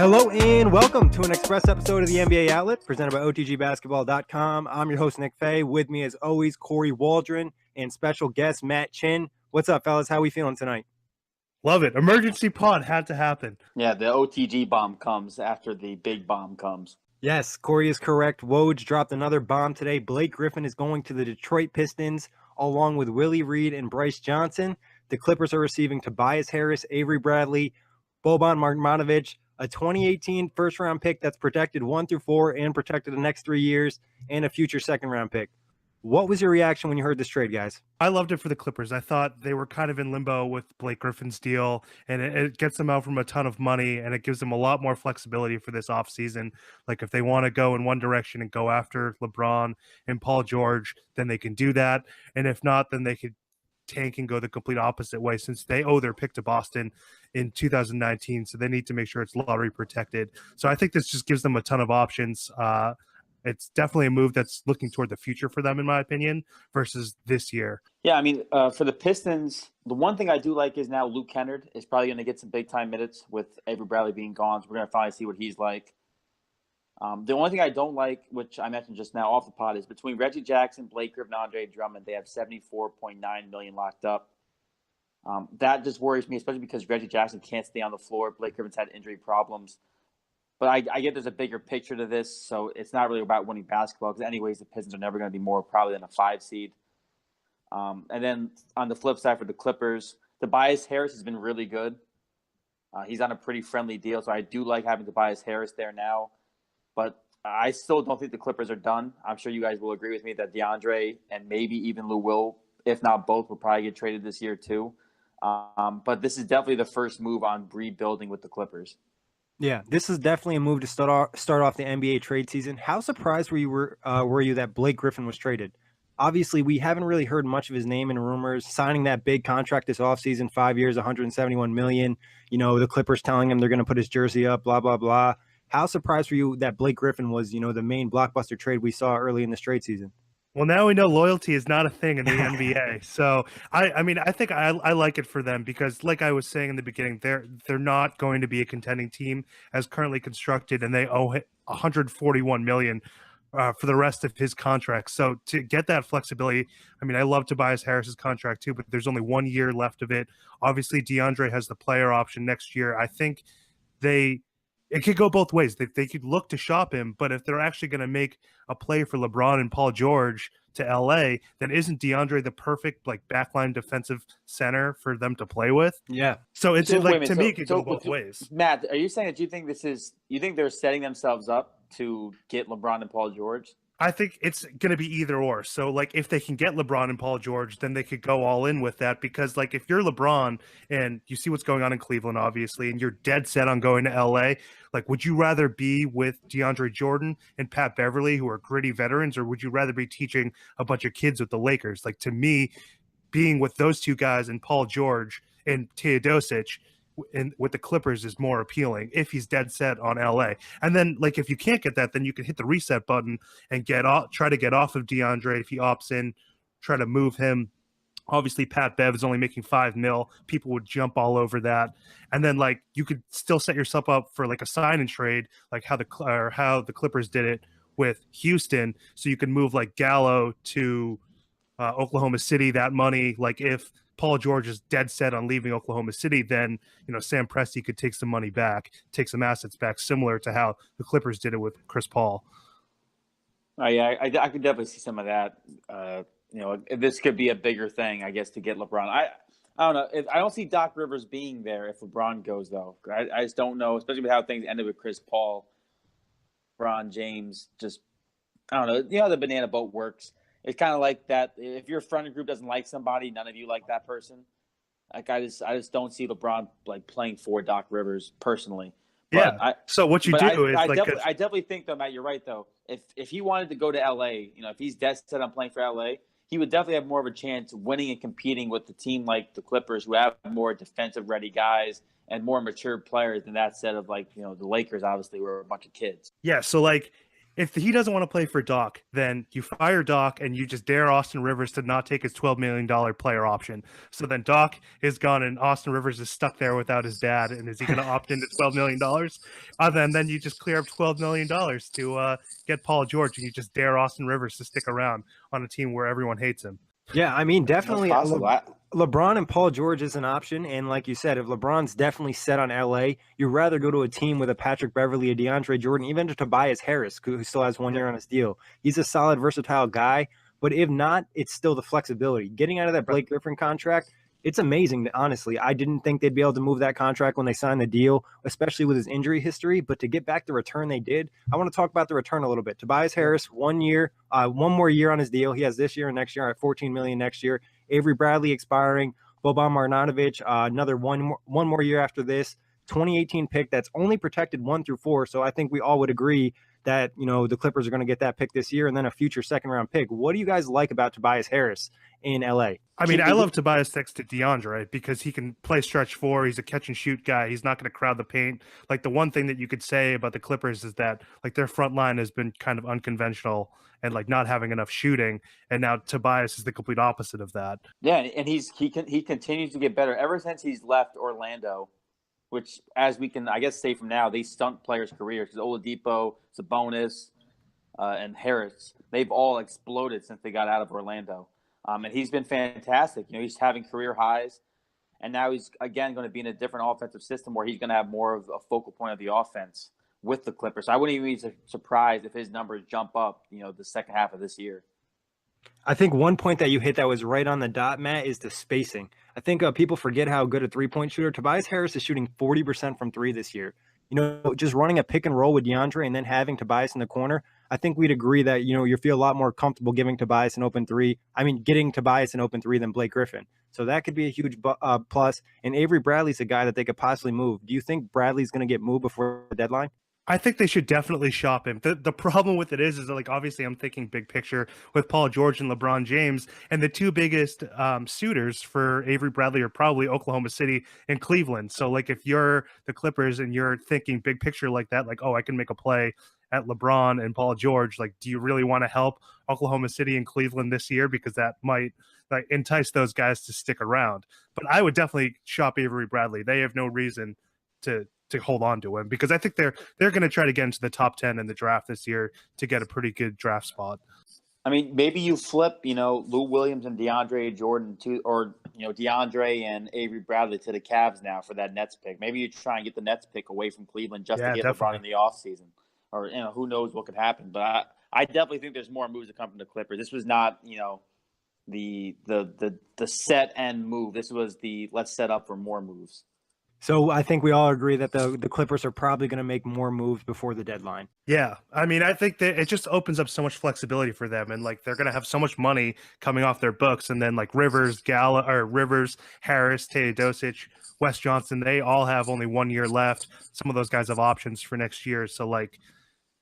Hello and welcome to an express episode of the NBA Outlet presented by OTGBasketball.com. I'm your host, Nick Fay. With me, as always, Kory Waldron and special guest Matt Chin. What's up, fellas? How we feeling tonight? Love it. Emergency pod had to happen. Yeah, the OTG bomb comes after the big bomb comes. Yes, Kory is correct. Woj dropped another bomb today. Blake Griffin is going to the Detroit Pistons along with Willie Reid and Brice Johnson. The Clippers are receiving Tobias Harris, Avery Bradley, Boban Marjanovic, a 2018 first-round pick that's protected 1 through 4 and protected the next 3 years, and a future second-round pick. What was your reaction when you heard this trade, guys? I loved it for the Clippers. I thought they were kind of in limbo with Blake Griffin's deal, and it gets them out from a ton of money, and it gives them a lot more flexibility for this offseason. Like, if they want to go in one direction and go after LeBron and Paul George, then they can do that. And if not, then they could tank and go the complete opposite way, since they owe their pick to Boston in 2019, so they need to make sure it's lottery protected. So I think this just gives them a ton of options. It's definitely a move that's looking toward the future for them, in my opinion, versus this year. Yeah, I mean, for the Pistons, the one thing I do like is now Luke Kennard is probably going to get some big-time minutes with Avery Bradley being gone, so we're going to finally see what he's like. The only thing I don't like, which I mentioned just now off the pod, is between Reggie Jackson, Blake Griffin, and Andre Drummond, they have $74.9 million locked up. That just worries me, especially because Reggie Jackson can't stay on the floor. Blake Griffin's had injury problems. But I get there's a bigger picture to this, so it's not really about winning basketball, because anyways, the Pistons are never going to be more probably than a 5 seed. And then on the flip side for the Clippers, Tobias Harris has been really good. He's on a pretty friendly deal, so I do like having Tobias Harris there now. But I still don't think the Clippers are done. I'm sure you guys will agree with me that DeAndre and maybe even Lou will, if not both, will probably get traded this year too. But this is definitely the first move on rebuilding with the Clippers. Yeah, this is definitely a move to start off the NBA trade season. How surprised were you that Blake Griffin was traded? Obviously, we haven't really heard much of his name in rumors. Signing that big contract this offseason, 5 years, $171 million. You know, the Clippers telling him they're going to put his jersey up, blah, blah, blah. How surprised were you that Blake Griffin was, the main blockbuster trade we saw early in the trade season? Well, now we know loyalty is not a thing in the NBA. So, I mean, I think I like it for them because, like I was saying in the beginning, they're not going to be a contending team as currently constructed, and they owe $141 million for the rest of his contract. So to get that flexibility, I mean, I love Tobias Harris's contract too, but there's only 1 year left of it. Obviously, DeAndre has the player option next year. I think it could go both ways. They could look to shop him, but if they're actually going to make a play for LeBron and Paul George to LA, then isn't DeAndre the perfect backline defensive center for them to play with? Yeah. So it's to me, it could go both ways. Matt, are you saying that you think they're setting themselves up to get LeBron and Paul George? I think it's going to be either or. So, if they can get LeBron and Paul George, then they could go all in with that. Because, if you're LeBron and you see what's going on in Cleveland, obviously, and you're dead set on going to LA, would you rather be with DeAndre Jordan and Pat Beverly, who are gritty veterans, or would you rather be teaching a bunch of kids with the Lakers? To me, being with those two guys and Paul George and Teodosic and with the Clippers is more appealing if he's dead set on LA. And then if you can't get that, then you can hit the reset button and try to get off of DeAndre if he opts in, try to move him. Obviously, Pat Bev is only making $5 million. People would jump all over that. And then you could still set yourself up for a sign and trade, how the Clippers did it with Houston. So you can move Gallo to Oklahoma City. That money, if Paul George is dead set on leaving Oklahoma City, then Sam Presti could take some money back, take some assets back, similar to how the Clippers did it with Chris Paul. Yeah, I could definitely see some of that. This could be a bigger thing, I guess, to get LeBron. I don't know. I don't see Doc Rivers being there if LeBron goes, though. I just don't know, especially with how things ended with Chris Paul, LeBron James. Just I don't know. You know how the banana boat works. It's kind of like that. If your friend group doesn't like somebody, none of you like that person. I just don't see LeBron playing for Doc Rivers personally. But yeah. So what you do is I definitely think though, Matt, you're right though. If he wanted to go to LA, if he's dead set on playing for LA, he would definitely have more of a chance winning and competing with the team like the Clippers, who have more defensive ready guys and more mature players than that set of the Lakers obviously were a bunch of kids. Yeah. So if he doesn't want to play for Doc, then you fire Doc and you just dare Austin Rivers to not take his $12 million player option. So then Doc is gone and Austin Rivers is stuck there without his dad. And is he going to opt into $12 million? Then you just clear up $12 million to get Paul George, and you just dare Austin Rivers to stick around on a team where everyone hates him. Yeah, I mean, definitely LeBron and Paul George is an option. And like you said, if LeBron's definitely set on LA, you'd rather go to a team with a Patrick Beverley, a DeAndre Jordan, even to Tobias Harris, who still has 1 year on his deal. He's a solid, versatile guy. But if not, it's still the flexibility. Getting out of that Blake Griffin contract, it's amazing, honestly. I didn't think they'd be able to move that contract when they signed the deal, especially with his injury history. But to get back the return they did, I want to talk about the return a little bit. Tobias Harris, 1 year, one more year on his deal. He has this year and next year at $14 million next year. Avery Bradley expiring. Boban Marjanovic, another one more year after this. 2018 pick that's only protected 1 through 4. So I think we all would agree that, the Clippers are going to get that pick this year and then a future second-round pick. What do you guys like about Tobias Harris in LA? I mean, I love Tobias next to DeAndre because he can play stretch 4. He's a catch-and-shoot guy. He's not going to crowd the paint. Like, the one thing that you could say about the Clippers is that, like, their front line has been kind of unconventional and, like, not having enough shooting, and now Tobias is the complete opposite of that. Yeah, and he continues to get better ever since he's left Orlando, which, as we can, I guess, say from now, they stunk players' careers because Oladipo, Sabonis, and Harris, they've all exploded since they got out of Orlando. And he's been fantastic. He's having career highs, and now he's, again, going to be in a different offensive system where he's going to have more of a focal point of the offense with the Clippers. So I wouldn't even be surprised if his numbers jump up, the second half of this year. I think one point that you hit that was right on the dot, Matt, is the spacing. I think people forget how good a three-point shooter. Tobias Harris is shooting 40% from 3 this year. Just running a pick and roll with DeAndre and then having Tobias in the corner, I think we'd agree that, you feel a lot more comfortable giving Tobias an open 3. I mean, getting Tobias an open 3 than Blake Griffin. So that could be a huge plus. And Avery Bradley's a guy that they could possibly move. Do you think Bradley's going to get moved before the deadline? I think they should definitely shop him. The problem with it is that, like, obviously I'm thinking big picture with Paul George and LeBron James, and the two biggest suitors for Avery Bradley are probably Oklahoma City and Cleveland. So, like, if you're the Clippers and you're thinking big picture like that, like, oh, I can make a play at LeBron and Paul George, like, do you really want to help Oklahoma City and Cleveland this year? Because that might, like, entice those guys to stick around. But I would definitely shop Avery Bradley. They have no reason to hold on to him because I think they're going to try to get into the top 10 in the draft this year to get a pretty good draft spot. I mean, maybe you flip, Lou Williams and DeAndre Jordan or DeAndre and Avery Bradley to the Cavs now for that Nets pick. Maybe you try and get the Nets pick away from Cleveland just to get LeBron in the offseason. Or, who knows what could happen. But I definitely think there's more moves to come from the Clippers. This was not, the set end move. This was the let's set up for more moves. So I think we all agree that the Clippers are probably going to make more moves before the deadline. Yeah. I mean, I think that it just opens up so much flexibility for them. And, like, they're going to have so much money coming off their books. And then, like, Rivers, Harris, Teodosic, Wes Johnson, they all have only 1 year left. Some of those guys have options for next year. So, like,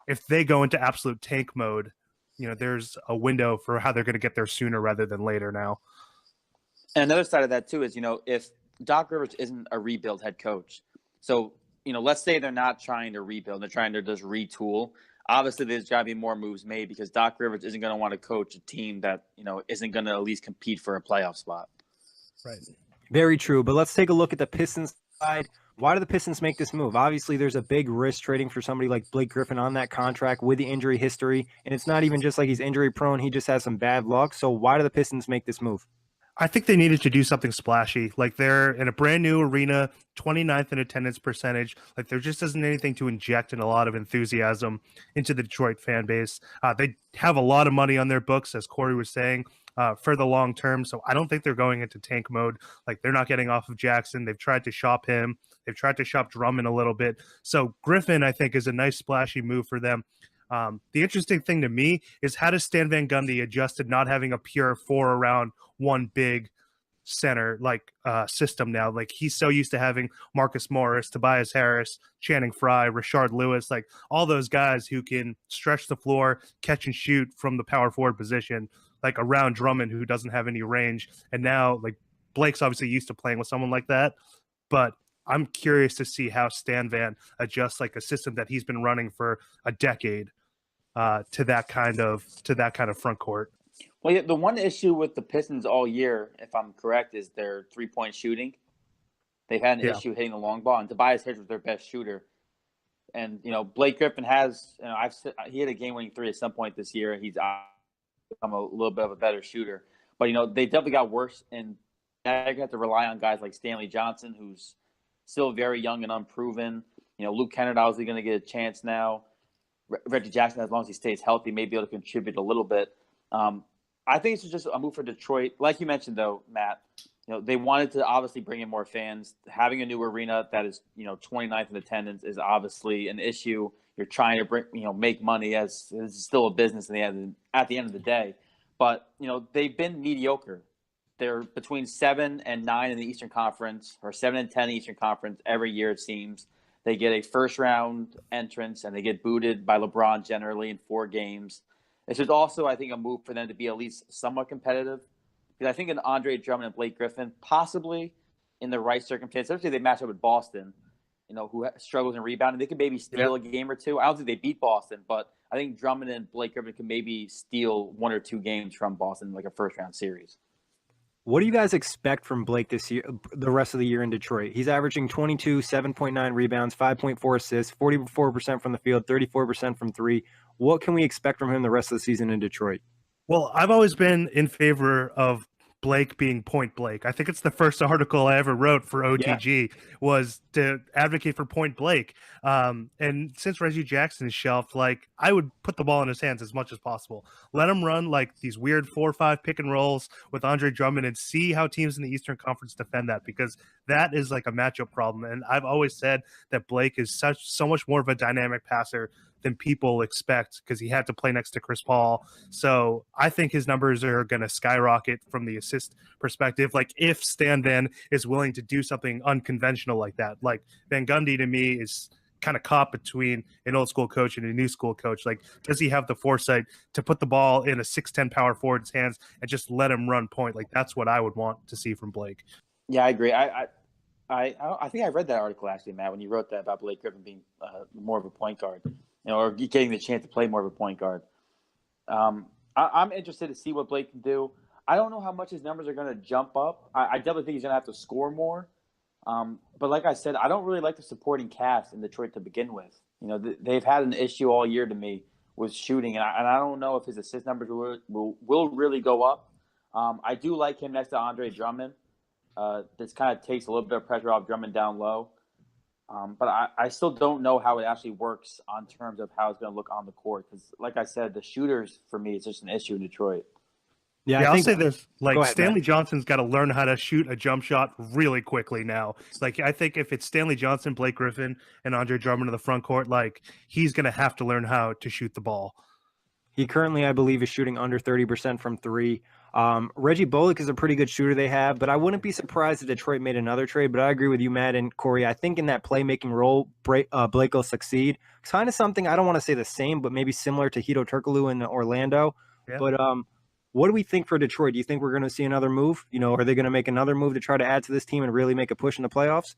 if they go into absolute tank mode, there's a window for how they're going to get there sooner rather than later now. And another side of that, too, is, if Doc Rivers isn't a rebuild head coach. So, let's say they're not trying to rebuild. They're trying to just retool. Obviously, there's got to be more moves made because Doc Rivers isn't going to want to coach a team that, isn't going to at least compete for a playoff spot. Right. Very true. But let's take a look at the Pistons side. Why do the Pistons make this move? Obviously, there's a big risk trading for somebody like Blake Griffin on that contract with the injury history. And it's not even just like he's injury prone. He just has some bad luck. So why do the Pistons make this move? I think they needed to do something splashy. Like, they're in a brand new arena, 29th in attendance percentage. Like, there just isn't anything to inject in a lot of enthusiasm into the Detroit fan base. They have a lot of money on their books, as Kory was saying, for the long term. So I don't think they're going into tank mode. Like, they're not getting off of Jackson. They've tried to shop him. They've tried to shop Drummond a little bit. So Griffin, I think, is a nice splashy move for them. The interesting thing to me is how does Stan Van Gundy adjust to not having a pure 4 around 1 big center system now? Like, he's so used to having Marcus Morris, Tobias Harris, Channing Frye, Rashard Lewis, like all those guys who can stretch the floor, catch and shoot from the power forward position, like around Drummond, who doesn't have any range. And now, like, Blake's obviously used to playing with someone like that, but I'm curious to see how Stan Van adjusts like a system that he's been running for a decade. to that kind of front court. Well, yeah, the one issue with the Pistons all year, if I'm correct, is their 3-point shooting. They've had an issue hitting the long ball, and Tobias Harris was their best shooter. And Blake Griffin has, he had a game-winning 3 at some point this year. He's become a little bit of a better shooter, but they definitely got worse. And I have to rely on guys like Stanley Johnson, who's still very young and unproven. Luke Kennard obviously going to get a chance now. Reggie Jackson, as long as he stays healthy, may be able to contribute a little bit. I think it's just a move for Detroit. Like you mentioned, though, Matt, they wanted to obviously bring in more fans. Having a new arena that is, 29th in attendance is obviously an issue. You're trying to make money, as it's still a business at the end of the day. But, they've been mediocre. They're between 7 and 9 in the Eastern Conference, or 7 and 10 in the Eastern Conference every year, it seems. They get a first-round entrance, and they get booted by LeBron generally in 4 games. It's just also, I think, a move for them to be at least somewhat competitive. Because I think an Andre Drummond and Blake Griffin, possibly in the right circumstances, especially if they match up with Boston, who struggles in rebounding, they could maybe steal a game or 2. I don't think they beat Boston, but I think Drummond and Blake Griffin could maybe steal 1 or 2 games from Boston, like a first-round series. What do you guys expect from Blake this year, the rest of the year in Detroit? He's averaging 22, 7.9 rebounds, 5.4 assists, 44% from the field, 34% from 3. What can we expect from him the rest of the season in Detroit? Well, I've always been in favor of Blake being Point Blake. I think it's the first article I ever wrote for OTG was to advocate for Point Blake. And since Reggie Jackson is shelved, I would put the ball in his hands as much as possible. Let him run these weird 4-5 pick and rolls with Andre Drummond and see how teams in the Eastern Conference defend that, because that is a matchup problem. And I've always said that Blake is so much more of a dynamic passer than people expect, because he had to play next to Chris Paul. So I think his numbers are going to skyrocket from the assist perspective. If Stan Van is willing to do something unconventional like that, Van Gundy to me is kind of caught between an old school coach and a new school coach. Does he have the foresight to put the ball in a 6'10" power forward's hands and just let him run point? That's what I would want to see from Blake. Yeah, I agree. I think I read that article actually, Matt, when you wrote that about Blake Griffin being more of a point guard. Or getting the chance to play more of a point guard. I'm interested to see what Blake can do. I don't know how much his numbers are going to jump up. I definitely think he's going to have to score more. But like I said, I don't really like the supporting cast in Detroit to begin with. They've had an issue all year to me with shooting, and I don't know if his assist numbers will really go up. I do like him next to Andre Drummond. This kind of takes a little bit of pressure off Drummond down low. But I still don't know how it actually works on terms of how it's going to look on the court. Because, like I said, the shooters, for me, it's just an issue in Detroit. Yeah, I'll say this. Stanley Matt. Johnson's got to learn how to shoot a jump shot really quickly now. I think if it's Stanley Johnson, Blake Griffin, and Andre Drummond in the front court, he's going to have to learn how to shoot the ball. He currently, I believe, is shooting under 30% from 3. Reggie Bullock is a pretty good shooter they have, but I wouldn't be surprised if Detroit made another trade. But I agree with you, Matt and Kory. I think in that playmaking role, Blake will succeed. It's kind of something, I don't want to say the same, but maybe similar to Hedo Turkoglu in Orlando. Yeah. But what do we think for Detroit? Do you think we're going to see another move? Are they going to make another move to try to add to this team and really make a push in the playoffs?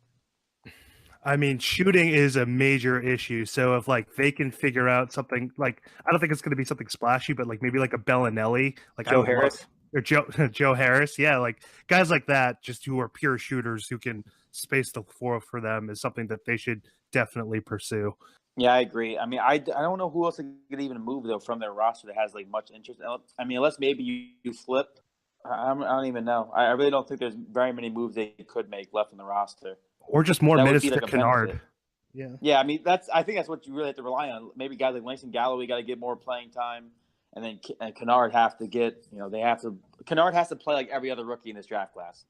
I mean, shooting is a major issue. So if they can figure out something I don't think it's going to be something splashy, but maybe a Bellinelli, Joe Harris. Or Joe Harris, yeah, guys like that, just who are pure shooters who can space the floor for them, is something that they should definitely pursue. Yeah, I agree. I mean, I don't know who else could even move though from their roster that has much interest. I mean, unless maybe you flip. I don't even know. I really don't think there's very many moves they could make left in the roster. Or just more minutes to Kennard. Yeah. Yeah, I mean, I think that's what you really have to rely on. Maybe guys like Langston Galloway got to get more playing time. And then Kennard have to get, Kennard has to play like every other rookie in this draft class.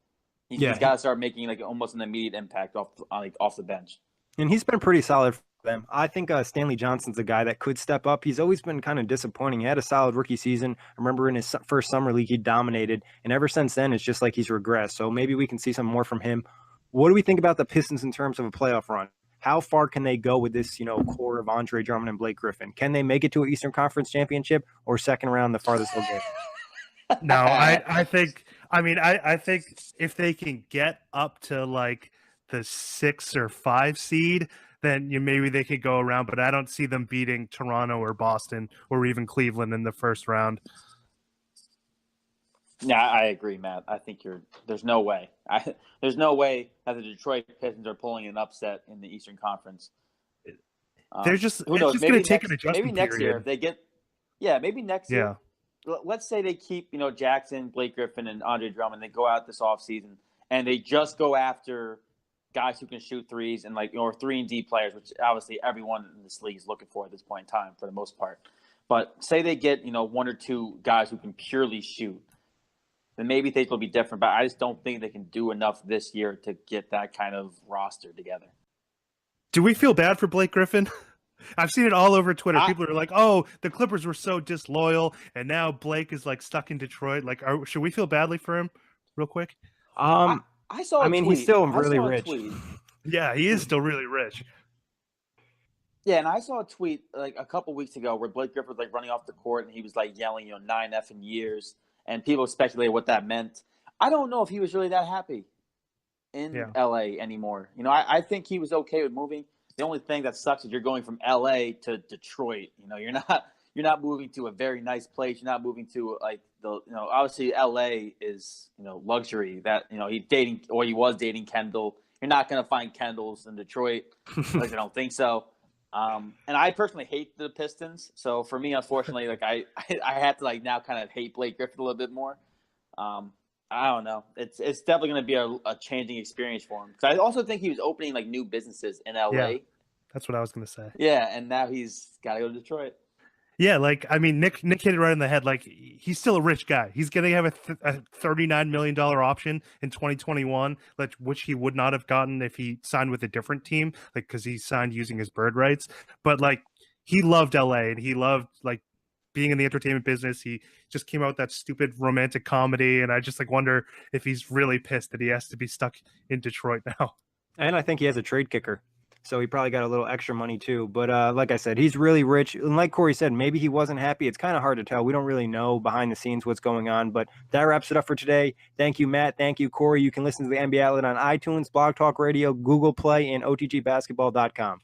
He's got to start making almost an immediate impact off the bench. And he's been pretty solid for them. I think Stanley Johnson's a guy that could step up. He's always been kind of disappointing. He had a solid rookie season. I remember in his first summer league, he dominated. And ever since then, it's just like he's regressed. So maybe we can see some more from him. What do we think about the Pistons in terms of a playoff run? How far can they go with this, core of Andre Drummond and Blake Griffin? Can they make it to an Eastern Conference championship or second round, the farthest they'll get? No, I think if they can get up to the 6 or 5 seed, then maybe they could go around. But I don't see them beating Toronto or Boston or even Cleveland in the first round. Yeah, I agree, Matt. I think there's no way. There's no way that the Detroit Pistons are pulling an upset in the Eastern Conference. They're just who knows? It's just going to take an adjustment maybe next period. year if they get. Maybe next year. Let's say they keep Jackson, Blake Griffin, and Andre Drummond. They go out this offseason and they just go after guys who can shoot threes and or 3-and-D players, which obviously everyone in this league is looking for at this point in time for the most part. But say they get 1 or 2 guys who can purely shoot, then maybe things will be different. But I just don't think they can do enough this year to get that kind of roster together. Do we feel bad for Blake Griffin? I've seen it all over Twitter. People are like, "Oh, the Clippers were so disloyal, and now Blake is stuck in Detroit." Should we feel badly for him? Real quick. I saw. He's still really rich. Yeah, he is still really rich. Yeah, and I saw a tweet a couple weeks ago where Blake Griffin was running off the court and he was yelling, 9 effing years, and people speculated what that meant. I don't know if he was really that happy in LA anymore. I think he was okay with moving. The only thing that sucks is you're going from LA to Detroit. You're not moving to a very nice place. You're not moving to obviously LA is luxury that he was dating Kendall. You're not going to find Kendalls in Detroit. I don't think so. And I personally hate the Pistons. So for me, unfortunately, I have to now kind of hate Blake Griffin a little bit more. I don't know. It's definitely going to be a changing experience for him. Because I also think he was opening new businesses in LA. Yeah, that's what I was going to say. Yeah, and now he's got to go to Detroit. Yeah, Nick hit it right in the head. He's still a rich guy. He's going to have a $39 million option in 2021, which he would not have gotten if he signed with a different team, because he signed using his bird rights. But he loved LA and he loved being in the entertainment business. He just came out with that stupid romantic comedy, and I just wonder if he's really pissed that he has to be stuck in Detroit now. And I think he has a trade kicker, so he probably got a little extra money too. But like I said, he's really rich, and like Kory said, maybe he wasn't happy. It's kind of hard to tell. We don't really know behind the scenes what's going on. But that wraps it up for today. Thank you, Matt. Thank you, Kory. You can listen to the NBA Outlet on iTunes, Blog Talk Radio, Google Play, and OTGBasketball.com.